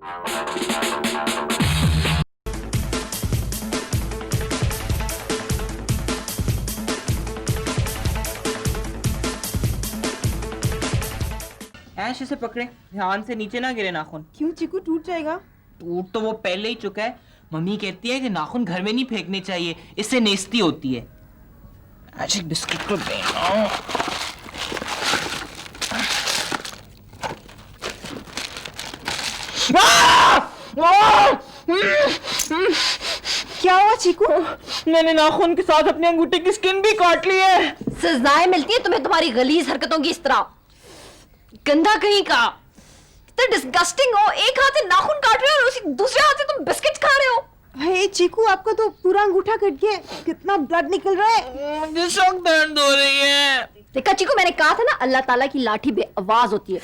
ऐश इसे पकड़े, ध्यान से नीचे ना गिरे नाखून। क्यों चीकू, टूट जाएगा? टूट तो वो पहले ही चुका है। मम्मी कहती है कि नाखून घर में नहीं फेंकने चाहिए, इससे नेस्ती होती है। आज एक बिस्किट को दे। क्या हुआ चीकू? मैंने नाखून के साथ अपने अंगूठे की स्किन भी काट ली है। सजाएं मिलती है तुम्हें तुम्हारी गलीज हरकतों की। इस तरह गंदा कहीं का, तो डिस्गस्टिंग हो। एक हाथ से नाखून काट रहे हो और उसी दूसरे हाथ से तुम बिस्किट खा रहे हो। हे चीकू, आपका तो पूरा अंगूठा कट गया, कितना ब्लड निकल रहा है। मुझे सख्त दर्द हो रही है। देखा चीकू, मैंने कहा था ना अल्लाह ताला की लाठी बेआवाज होती है।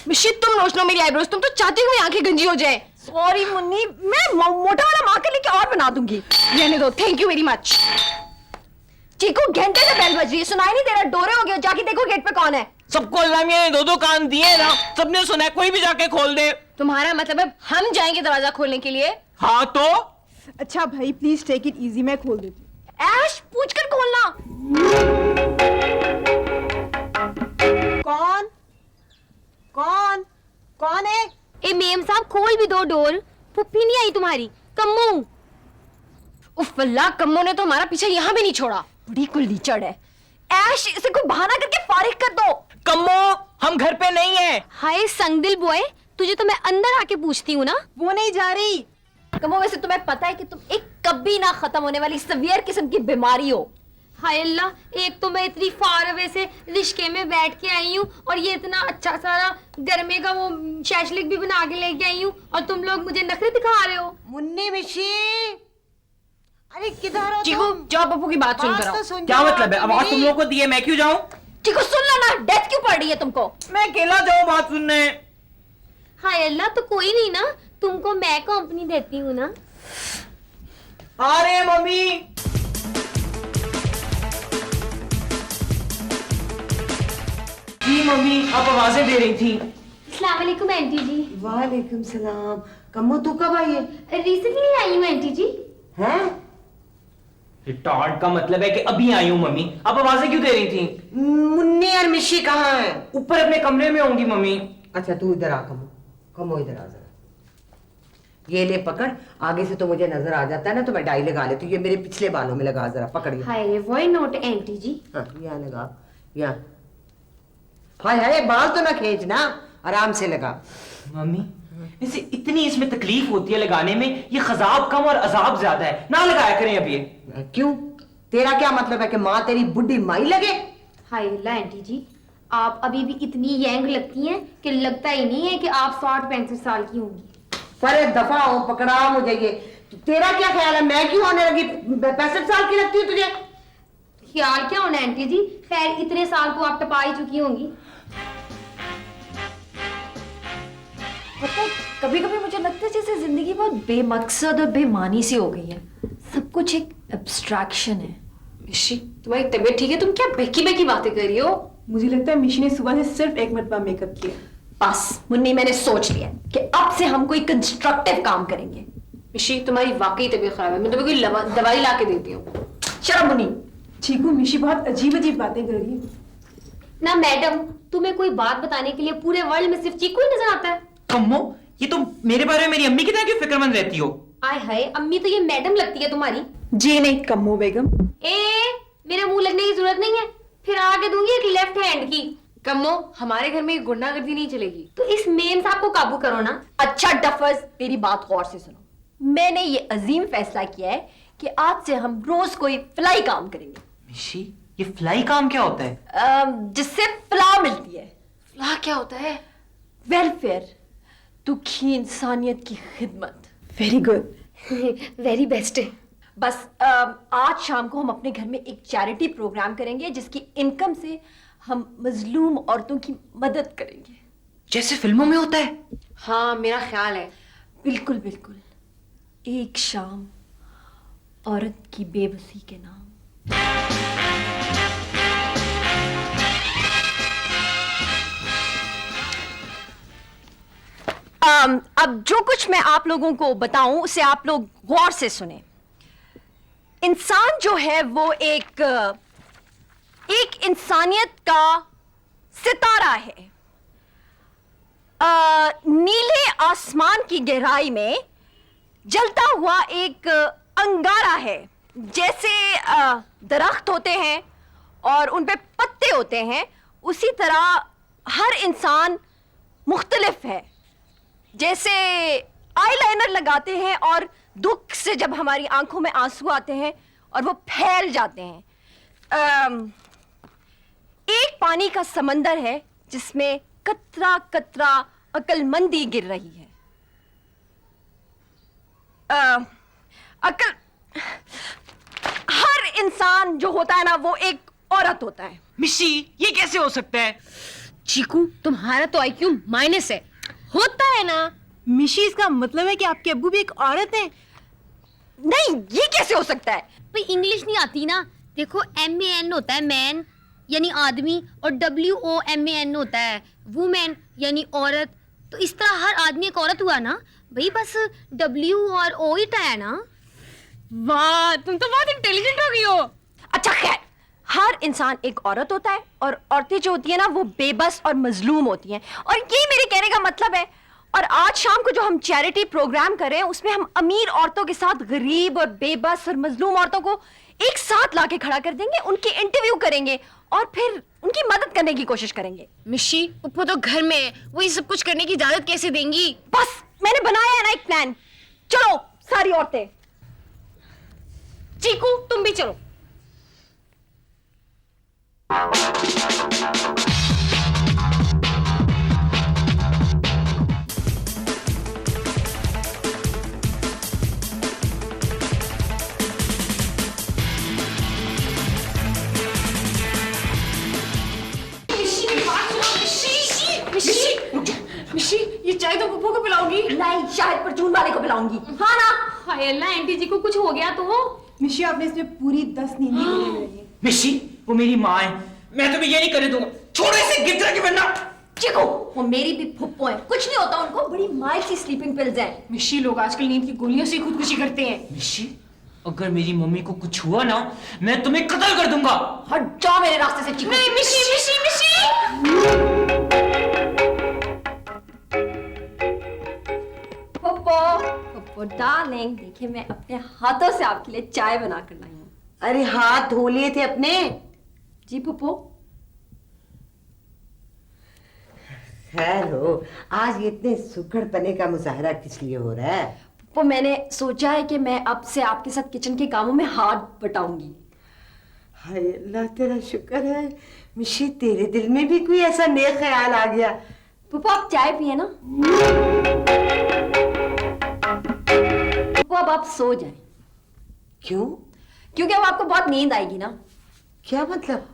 मिशी तुम रोशनो मेरी आईब्रोज, तुम तो चाहती हो मेरी आंखें गंजी हो जाए। सॉरी मुन्नी, मैं मोटा वाला मार्कर लेके और बना दूंगी। रहने दो, थैंक यू वेरी मच। चीकू घंटे से बेल बज रही है, सुनाई नहीं दे रहा? डोरे हो गए, जाके देखो गेट पे कौन है। सबको अल्लाह मियां ने दो कान दिए ना, सबने सुना है, कोई भी जाके खोल दे। तुम्हारा मतलब है हम जाएंगे दरवाजा खोलने के लिए? हाँ तो अच्छा भाई प्लीज टेक इट इजी, मैं खोल देती हूँ। ऐश पूछकर खोलना। कौन कौन कौन है? ए मेम साहब खोल भी दो डोर। पुप्पी नहीं आई तुम्हारी? कम्मो। उफ अल्लाह, कम्मो ने तो हमारा पीछे यहाँ भी नहीं छोड़ा। बड़ी कुलीचड़ है। ऐश इसे कोई बहाना करके फारिग कर दो। कम्मो, हम घर पे नहीं है। हाय संगदिल बॉय, तुझे तो मैं अंदर आके पूछती हूँ ना। वो नहीं जा रही। कम्मो वैसे तुम्हें पता है कि तुम एक कभी ना खत्म होने वाली सीवियर किस्म की बीमारी हो। हाय अल्लाह, एक तो मैं इतनी फार अवे से रिश्के में बैठ के आई हूँ और ये इतना अच्छा सारा गर्मे का वो शैशलिक भी बना के लेके आई हूँ और तुम लोग मुझे नखरे दिखा रहे हो। मुन्नी मिशी, अरे किधर हो चीकू तुम? जाओ पप्पू की बात सुन कर आओ। तो सुन क्या जाओ मतलब है? आवाज तुम लोगों को दी है, मैं क्यों जाऊं? चीकू सुन लो ना, डेथ क्यों पड़ रही है तुमको? मैं अकेला जाऊं बात सुनने? हाय अल्लाह, तो कोई नहीं ना, तुमको मैं कंपनी देती हूँ ना। आ रहे हैं मम्मी। जी मम्मी, आप आवाजें दे रही थी। अस्सलाम वालेकुम आंटी जी। वालेकुम सलाम। कम्मो तू कब आई है? रिसेंटली आई हूँ आंटी जी। हैं? रिटार्ड का मतलब है कि अभी आई हूँ मम्मी। आप आवाजें क्यों दे रही थी? मुन्नी और मिशी कहाँ है? ऊपर अपने कमरे में होंगी मम्मी। अच्छा तू इधर आ कम्मो, कम्मो इधर आ जरा। ये ले पकड़, आगे से तो मुझे नजर आ जाता है ना तो मैं डाई लगा लेती हूँ। ये मेरे पिछले बालों में लगा, जरा पकड़। हाय व्हाई नॉट आंटी जी? हाँ यहाँ लगा, यहाँ। हाय हाय, बाल तो ना खींचना, आराम से लगा। मम्मी, वैसे इतनी इसमें तकलीफ होती है लगाने में, ये खजाब कम और अजाब ज्यादा है, ना लगाया करें अब ये। क्यों? तेरा क्या मतलब है कि माँ तेरी बुढ़ी माई लगे? हाय अल्लाह आंटी जी, आप अभी भी इतनी यंग लगती हैं कि लगता ही नहीं है कि आप 60-65 साल की होंगी। पर दफा हो, पकड़ा मुझे ये। तेरा क्या ख्याल है, मैं क्यों होने लगी? 65 साल की लगती है तुझे? ख्याल क्या होना आंटी जी, खैर इतने साल को आप टपा ही चुकी होंगी। पता है, कभी कभी मुझे लगता है जैसे जिंदगी बहुत बेमकसद और बेमानी सी हो गई है। सब कुछ एक एब्स्ट्रैक्शन है। मिशी, तुम्हारी तबीयत ठीक है? तुम क्या बहकी बहकी बातें कर रही हो? मुझे लगता है मिशी ने सुबह से सिर्फ एक मरतबा मेकअप किया। बस मुन्नी, मैंने सोच लिया कि अब से हम कोई कंस्ट्रक्टिव काम करेंगे। मिशी, तुम्हारी वाकई तबीयत खराब है, मैं तुम्हें कोई दवाई ला के देती हूँ। शर्म मुन्नी। चीकू, मिशी बहुत अजीब अजीब बातें कर रही है। ना मैडम, तुम्हें कोई बात बताने के लिए पूरे वर्ल्ड में सिर्फ चीकू ही नजर आता है। कम्मो, ये तुम मेरे बारे में मेरी अम्मी की तरह क्यों फिक्रमंद रहती हो? आय हाय, अम्मी तो ये मैडम लगती है तुम्हारी। जी नहीं कम्मो बेगम। मेरे मुंह लगने की जरूरत नहीं है, फिर आगे दूंगी एक लेफ्ट हैंड की। कम्मो, हमारे घर में गुंडागर्दी नहीं चलेगी। तो इस मेम साहब को काबू करो ना। अच्छा डफर्स, मेरी बात गौर से सुनो। मैंने ये अजीम फैसला किया है कि आज से हम रोज कोई फ्लाई काम करेंगे। मिशी, ये फ्लाई काम क्या होता है? जिससे फ्ला मिलती है। फ्ला क्या होता है? वेलफेयर, दुखी इंसानियत की खिदमत। Very good. वेरी बेस्ट है। बस आज शाम को हम अपने घर में एक चैरिटी प्रोग्राम करेंगे जिसकी इनकम से हम मजलूम औरतों की मदद करेंगे। जैसे फिल्मों में होता है? हाँ, मेरा ख्याल है। बिल्कुल बिल्कुल। एक शाम औरत की बेबसी के नाम। अब जो कुछ मैं आप लोगों को बताऊं उसे आप लोग गौर से सुने। इंसान जो है वो एक इंसानियत का सितारा है। नीले आसमान की गहराई में जलता हुआ एक अंगारा है। जैसे दरख्त होते हैं और उन पे पत्ते होते हैं, उसी तरह हर इंसान मुख्तलिफ है। जैसे आईलाइनर लगाते हैं और दुख से जब हमारी आंखों में आंसू आते हैं और वो फैल जाते हैं। एक पानी का समंदर है जिसमें कतरा कतरा अक्लमंदी गिर रही है। हर इंसान जो होता है ना वो एक औरत होता है। मिशी, ये कैसे हो सकता है? चीकू तुम्हारा तो आईक्यू माइनस है। होता है ना। मिशी, इसका मतलब है कि आपके अब्बू भी एक औरत है? नहीं, ये कैसे हो सकता है? भाई इंग्लिश नहीं आती ना। देखो MAN होता है मैन यानी आदमी, और WOMAN होता है वुमेन यानी औरत। तो इस तरह हर आदमी एक औरत हुआ ना भाई, बस W और O ही तो है ना। वाह, तुम तो बहुत इंटेलिजेंट हो गई हो। अच्छा खैर, हर इंसान एक औरत होता है और औरतें जो होती है ना वो बेबस और मजलूम होती हैं, और ये मेरे कहने का मतलब है। और आज शाम को जो हम चैरिटी प्रोग्राम कर रहे हैं उसमें हम अमीर औरतों के साथ गरीब और बेबस और मजलूम औरतों को एक साथ लाके खड़ा कर देंगे, उनकी इंटरव्यू करेंगे और फिर उनकी मदद करने की कोशिश करेंगे। मिशी, पप्पू तो घर में है, वो ये सब कुछ करने की इजाजत कैसे देंगी? बस मैंने बनाया है ना एक प्लान। चलो सारी औरतें। चीकू तुम भी चलो। मिशी, ये चाय तो पप्पू को पिलाओगी? नहीं, शायद परचून वाले को बुलाऊंगी। हाँ ना? हाय अल्लाह, आंटी जी को कुछ हो गया तो? मिशी, आपने इसमें पूरी 10 नींदी ले ली है। मिशी, वो मेरी माँ है, मैं तुम्हें ये नहीं करने दूंगा। छोड़ो इसे, गिद्रा के बनना। चिको, वो मेरी भी फुप्पो है, कुछ नहीं होता उनको, बड़ी माइल्ड सी स्लीपिंग पिल्स हैं। मिशी, लोग आजकल नींद की गोलियों से खुदकुशी करते हैं। मिशी, अगर मेरी मम्मी को कुछ हुआ ना, मैं तुम्हें कत्ल कर दूंगा। हट जाओ मेरे रास्ते से चिको। नहीं मिशी, मिशी, मिशी। फुप्पो डार्लिंग, देखिए मैं अपने हाथों से आपके लिए चाय बना कर लाई हूँ। अरे हाथ धो लिए थे अपने? जी फुप्पो। खैर हो, आज ये इतने सुखड़पने का मुजाहरा किस लिए हो रहा है? फुप्पो, मैंने सोचा है कि मैं अब से आपके साथ किचन के कामों में हाथ बटाऊंगी। हाय अल्लाह, तेरा शुक्र है मिशी, तेरे दिल में भी कोई ऐसा नेक ख्याल आ गया। फुप्पो आप चाय पिए ना। फुप्पो अब आप सो जाएं। क्यों? क्योंकि अब आपको बहुत नींद आएगी ना। क्या मतलब?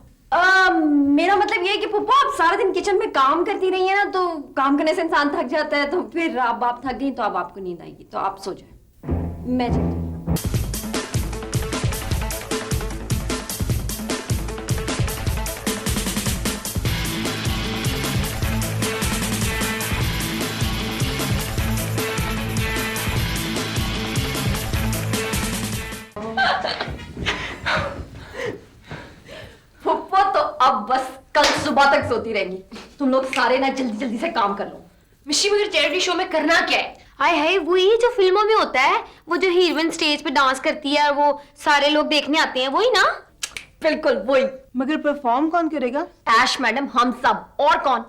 मेरा मतलब ये है कि फुप्पो आप सारा दिन किचन में काम करती रही है ना, तो काम करने से इंसान थक जाता है, तो फिर अब आप थक गई तो अब आपको नींद आएगी, तो आप सो जाएं। मैं चलती हूँ। फुप्पो तो अब बस कल सुबह तक सोती रहेंगी। तुम लोग सारे ना जल्दी जल्दी से काम कर लो। मिशी, मगर चैरिटी शो में करना क्या है? हाय हाय, वही जो फिल्मों में होता है, वो जो हीरोइन स्टेज पे डांस करती है और वो सारे लोग देखने आते हैं, वही ना? बिल्कुल वही। मगर परफॉर्म कौन करेगा? ऐश मैडम, हम सब, और कौन?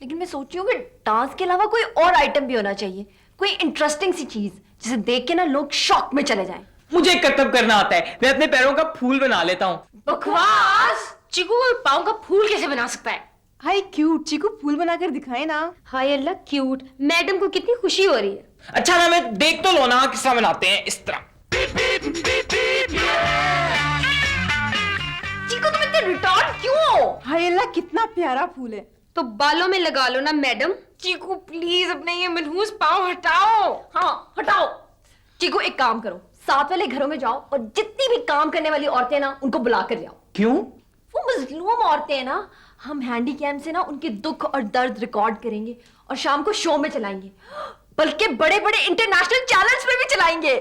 लेकिन मैं सोच रही हूँ कि डांस के अलावा कोई और आइटम भी होना चाहिए, कोई इंटरेस्टिंग सी चीज जिसे देख के ना लोग शॉक में चले जाएं। मुझे कर्तव्य करना आता है, मैं अपने पैरों का फूल बना लेता हूँ। बकवास! चिकू पाँव का फूल कैसे बना सकता है? हाय क्यूट, चिकू फूल बनाकर दिखाए ना। हाय अल्लाह, क्यूट। मैडम को कितनी खुशी हो रही है। अच्छा ना, मैं देख तो लो ना किस तरह बनाते हैं, इस तरह। चिकू तुम इतने रिटार्ड क्यों हो? हाय अल्लाह, कितना प्यारा फूल है। तो बालों में लगा लो ना मैडम। चिकू प्लीज अपने ये मनहूस पाँव हटाओ। हाँ हटाओ। चिकू एक काम करो, साथ वाले घरों में जाओ और जितनी भी काम करने वाली औरतें ना उनको बुला कर ले आओ। क्यों? वो मजलूम औरतें हैं ना, हम हैंडी कैम से ना उनके दुख और दर्द रिकॉर्ड करेंगे और शाम को शो में चलाएंगे, बल्कि बड़े बड़े इंटरनेशनल चैनल्स में भी चलाएंगे।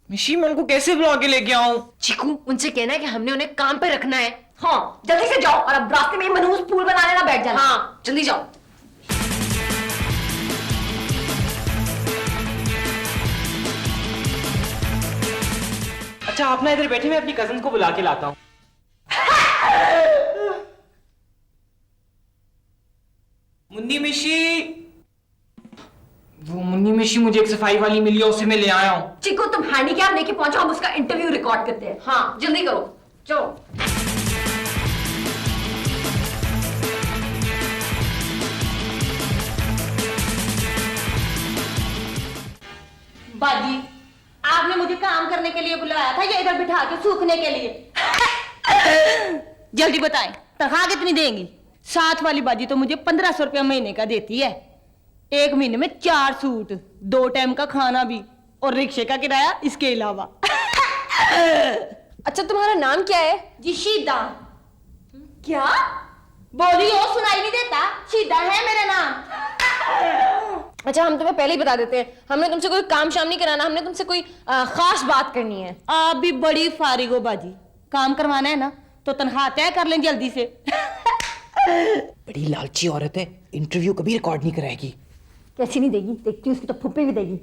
मिशी मैं उनको कैसे बुला के लेके आऊं? चीकू उनसे कहना है कि हमने उन्हें काम पे रखना है। हाँ जल्दी से जाओ और अब रास्ते में मनहूस फूल बनाने ना बैठ जाना। हाँ जल्दी जाओ। अच्छा आप ना इधर बैठे, मैं अपनी कजन को बुला के लाता हूँ। मुन्नी मिशी, वो मुन्नी मिशी मुझे एक सफाई वाली मिली है, उसे मैं ले आया हूँ। चिकू तुम हैंडी कैम लेके पहुंचो, हम उसका इंटरव्यू रिकॉर्ड करते हैं। हाँ जल्दी करो, चलो। बाजी आपने मुझे काम करने के लिए बुलाया था या इधर बिठा के सूखने के लिए? जल्दी बताएं तनख्वाह कितनी देंगी? साथ वाली बाजी तो मुझे 1500 रुपया महीने का देती है, एक महीने में 4 सूट, 2 टाइम का खाना भी और रिक्शे का किराया इसके अलावा। अच्छा तुम्हारा नाम क्या है? जी शीदा। क्या बोली हो, सुनाई नहीं देता? शीदा है मेरा नाम। अच्छा हम तुम्हें पहले ही बता देते हैं, हमने तुमसे कोई काम शाम नहीं कराना, हमने तुमसे कोई खास बात करनी है। आप भी बड़ी फारिग हो बाजी, काम करवाना है ना तो तनख्वाह तय कर लें जल्दी से। बड़ी लालची औरत है, इंटरव्यू कभी रिकॉर्ड नहीं कराएगी। कैसी नहीं देगी, देखती हूँ उसकी तो फुप्पी भी देगी।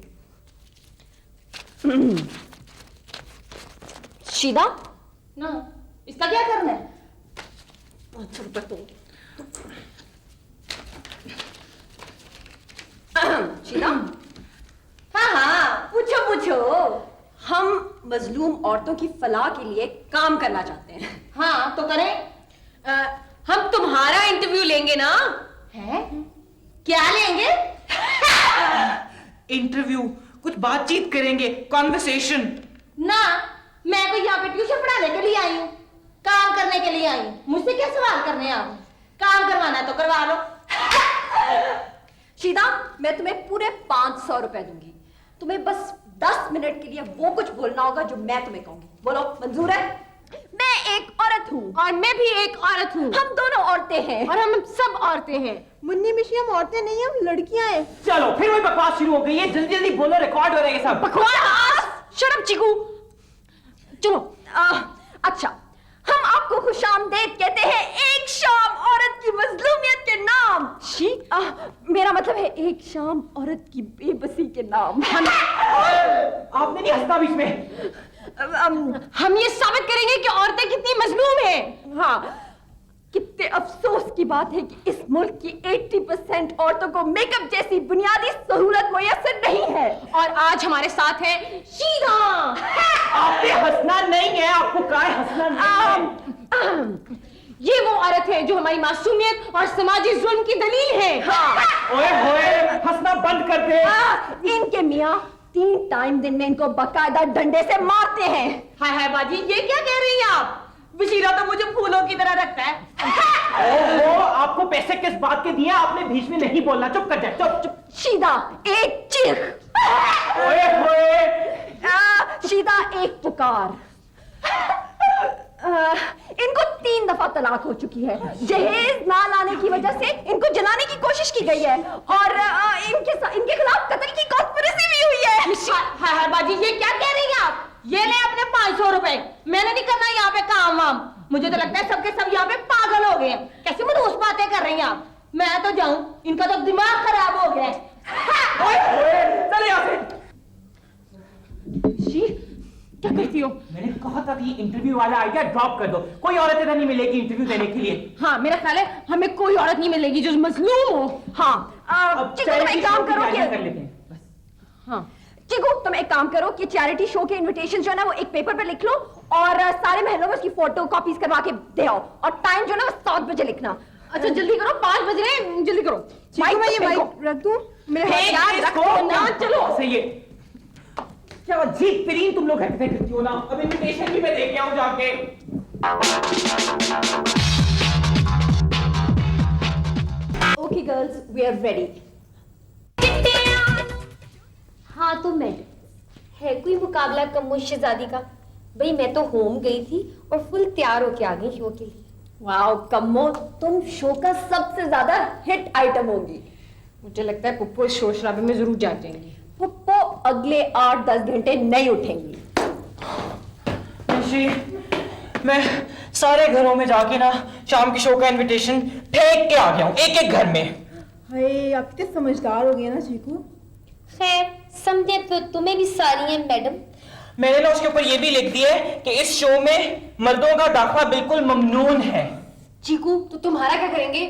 शीदा ना इसका क्या करना है? शीदा हाँ हाँ पूछो पूछो। हम मजलूम औरतों की फलाह के लिए काम करना चाहते हैं। हाँ तो करें। हम तुम्हारा इंटरव्यू लेंगे ना? है क्या लेंगे? इंटरव्यू, कुछ बातचीत करेंगे, कॉन्वर्सेशन। ना मैं कोई यहाँ पे ट्यूशन पढ़ाने के लिए आई हूँ, काम करने के लिए आई हूँ। मुझसे क्या सवाल करने हैं आप? काम करवाना है तो करवा लो। शीदा मैं तुम्हें पूरे 500 रुपए दूंगी, तुम्हें बस 10 मिनट के लिए वो कुछ बोलना होगा जो मैं तुम्हें कहूंगी। बोलो मंजूर है? मैं एक औरत हूँ और मैं भी एक औरत हूँ, हम दोनों औरतें हैं और हम सब औरतें हैं। मुन्नी मिशी हम औरतें नहीं, हम लड़कियां हैं। चलो फिर वही बकवास शुरू हो गई है, जल्दी जल्दी बोलो, रिकॉर्ड हो रहेगा सब। बकवास! शट अप चीकू। चलो। अच्छा हम आपको खुशामदीद कहते हैं एक शाम औरत की मजलूमियत के नाम। मेरा मतलब है एक शाम औरत की बेबसी के नाम। आपने नहीं हंसना बीच में। हम ये साबित करेंगे कि औरतें कितनी मजलूम हैं। हाँ कितने अफसोस की बात है कि इस मुल्क की 80% औरतों को मेकअप जैसी बुनियादी सहूलत मुयस्सर नहीं है। और आज हमारे साथ है शीदा। आपने हंसना नहीं है, आपको काय हंसना नहीं। ये वो औरत है जो हमारी मासूमियत और समाजी जुल्म की दलील है। ओए होए, हंसना बंद कर दे। इनके मियाँ 3 टाइम दिन में इनको बकायदा डंडे से मारते हैं। हाय हाय बाजी ये क्या कह रही हैं आप? बशीरा तो मुझे फूलों की तरह रखता है। ओहो, आपको पैसे किस बात के दिए? आपने बीच में नहीं बोलना, चुप कर जा, चुप चुप। शीदा एक चीख। ओए होए। शीदा एक पुकार। इनको 3 दफा तलाक हो चुकी है, जहेज ना लाने की वजह से इनको जलाने की कोशिश की गई है और इनके खिलाफ कत्ल की कॉन्स्पिरेसी भी हुई है। हाय हाय बाजी ये क्या कह रही हैं आप? ये ले अपने 500 रुपए, मैंने नहीं करना यहाँ पे काम वाम। मुझे तो लगता है सबके सब यहाँ पे पागल हो गए हैं। कैसे मनहूस बातें कर रही हैं आप? मैं तो जाऊं, इनका तो दिमाग खराब हो गया है। चले यहाँ से। क्या करती हो? मैंने कहा था कि इंटरव्यू वाला आइडिया ड्रॉप कर दो, कोई औरत इधर नहीं मिलेगी इंटरव्यू देने के लिए। हाँ मेरा ख्याल है हमें कोई औरत नहीं मिलेगी जो मजलूम हो। हाँ चिकू तुम एक काम करो कि कर लेते हैं बस। हाँ चिकू तुम एक काम करो कि चैरिटी शो के इनविटेशन जो है ना वो एक पेपर पे लिख लो और सारे महलों में उसकी फोटो कॉपीज करवा के दे आओ और टाइम जो है ना वो 7 बजे लिखना। अच्छा जल्दी करो, 5 बज रहे हैं, जल्दी करो। माइक मैं ये माइक रख दूं? मेरे हाथ रखो ना। चलो सही है। क्या अजीब तरीन तुम लोग हरकतें करती हो ना। अब इनविटेशन भी मैं दे के आऊं जाके। Okay girls we are ready. हाँ तो मैडम है कोई मुकाबला कम शहजादी का? भाई मैं तो होम गई थी और फुल तैयार होके आ गई शो के लिए। वाओ कम्मो, तुम शो का सबसे ज्यादा हिट आइटम होगी। मुझे लगता है पुप्पो इस शोर शराबे में जरूर जाग जाएंगी। पुप्पो अगले 8-10 घंटे नहीं उठेंगी। जी, मैं सारे घरों में जाके ना शाम की शो का इनविटेशन फेंक के आ गया हूँ, एक एक घर में। हाय, आप कितने समझदार हो गए ना चीकू। खैर, समझे तो तुम्हें भी सारी हैं मैडम। मैंने ना उसके ऊपर ये भी लिख दिया है कि इस शो में मर्दों का दाखिला बिल्कुल ममनून है। चीकू, तो तुम्हारा क्या करेंगे?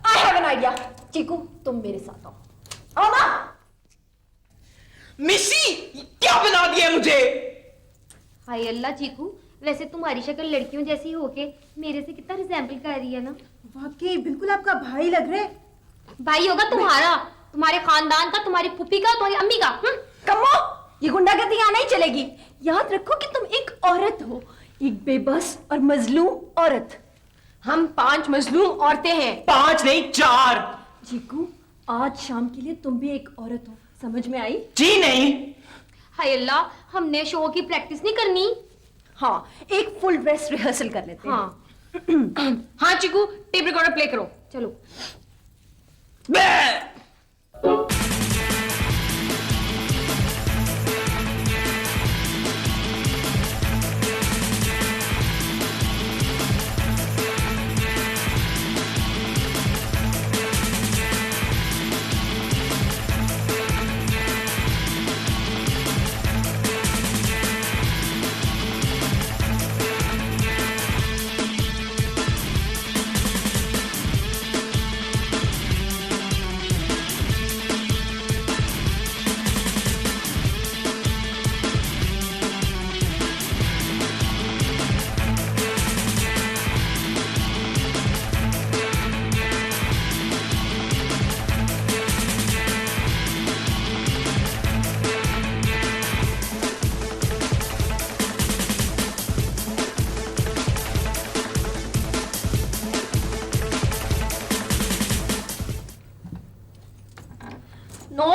I have an idea. Cheeku, तुम मेरे साथ आओ। आओ ना। मिसी, क्या बना दिया मुझे? हाय अल्लाह चीकू, वैसे तुम्हारी शक्ल लड़कियों जैसी होके मेरे से कितना रिजेंबल कर रही है ना। वाकई बिल्कुल आपका भाई लग रहे। भाई होगा तुम्हारा, तुम्हारे खानदान का, तुम्हारी पुप्पी का, तुम्हारी अम्मी का। कम्मो, ये गुंडागर्दी यहाँ नहीं चलेगी। याद रखो कि तुम एक औरत हो, एक बेबस और मजलूम औरत। हम 5 मजलूम औरतें हैं। 5 नहीं 4। चीकू, आज शाम के लिए तुम भी एक औरत हो, समझ में आई? जी नहीं। हाय अल्लाह, हमने शो की प्रैक्टिस नहीं करनी? हाँ, एक फुल ड्रेस रिहर्सल कर लेते हैं। हाँ हाँ चीकू, टेप रिकॉर्डर प्ले करो। चलो।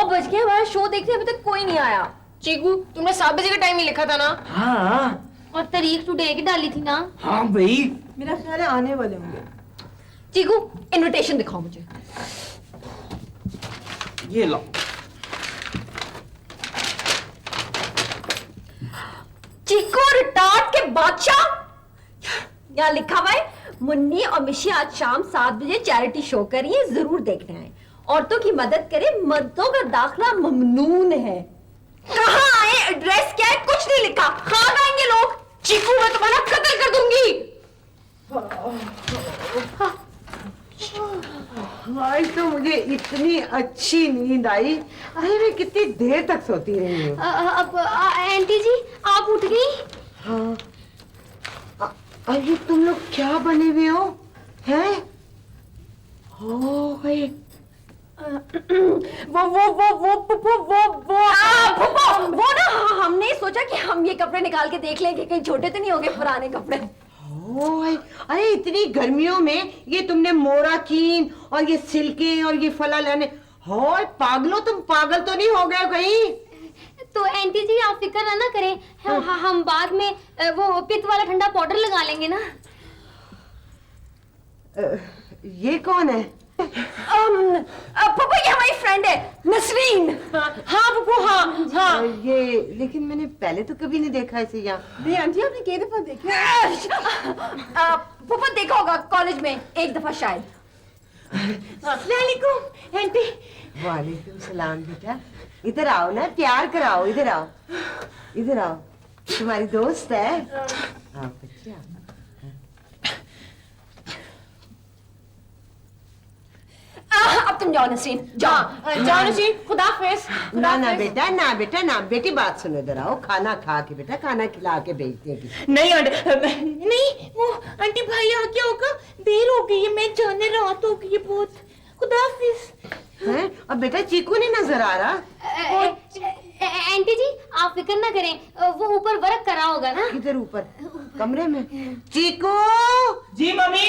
बज गए, हमारा शो देखने अभी तक कोई नहीं आया। चीकू, तुमने 7 बजे का टाइम ही लिखा था ना? हाँ और तारीख टुडे की डाली थी ना? हाँ भाई। मेरा ख्याल है आने वाले होंगे। चीकू, इनविटेशन दिखाओ मुझे। ये लो। चीकू, रिटार्ड के बादशाह। यहाँ लिखा हुआ है, मुन्नी और मिशी आज शाम 7 बजे चैरिटी शो करिए, जरूर देखने आए। औरतों की मदद करें, मर्दों का दाखला ममनून है। कहाँ आए, एड्रेस क्या है, कुछ नहीं लिखा। कहाँ आएंगे लोग? चीकू, मैं तुम्हारा कत्ल कर दूंगी। आज तो मुझे इतनी अच्छी नींद आई। अरे मैं कितनी देर तक सोती रही हूँ। अब आंटी जी आप उठ गई? हाँ। अरे तुम लोग क्या बने हुए हो? हैं? हो गए। वो ना, हमने सोचा कि हम ये कपड़े निकाल के देख लेंगे कहीं छोटे तो नहीं हो गए पुराने कपड़े। अरे इतनी गर्मियों में ये तुमने मोरा कीन और ये सिल्के और ये फला लाने। हो पागलो, तुम पागल तो नहीं हो गए कहीं? तो आंटी जी आप फिक्र ना करें, हम बाद में वो पित्त वाला ठंडा पाउडर लगा लेंगे ना। ये कौन है? पापा, ये हमारी फ्रेंड है नसरीन। हाँ पप्पू, हाँ हाँ। ये लेकिन मैंने पहले तो कभी नहीं देखा इसे यहाँ। नहीं आंटी, आपने कई दफा देखा। पापा देखा होगा कॉलेज में एक दफा शायद। वालेकुम आंटी। वालेकुम सलाम बेटा, इधर आओ ना, प्यार कराओ, इधर आओ, इधर आओ। तुम्हारी दोस्त है। हाँ बच्चे आओ। अब तुम जाओ नसरीन, जाओ जाओ नसीर, खुदाफिज। ना ना बेटा, ना बेटा, ना बेटी, बात सुनो, इधर आओ। खाना खा के बेटा, खाना खिला के भेजते हैं किसी। नहीं आंटी, नहीं वो आंटी भाई आ गया होगा, देर हो गई है, मैं जाने, रात हो गई है बहुत। खुदाफिज। हैं? अब बेटा चीकू नहीं नजर आ रहा। आंटी जी आप फिक्र ना करें, वो ऊपर वर्क करा होगा ना। किधर ऊपर? कमरे में। चीकू! जी मम्मी।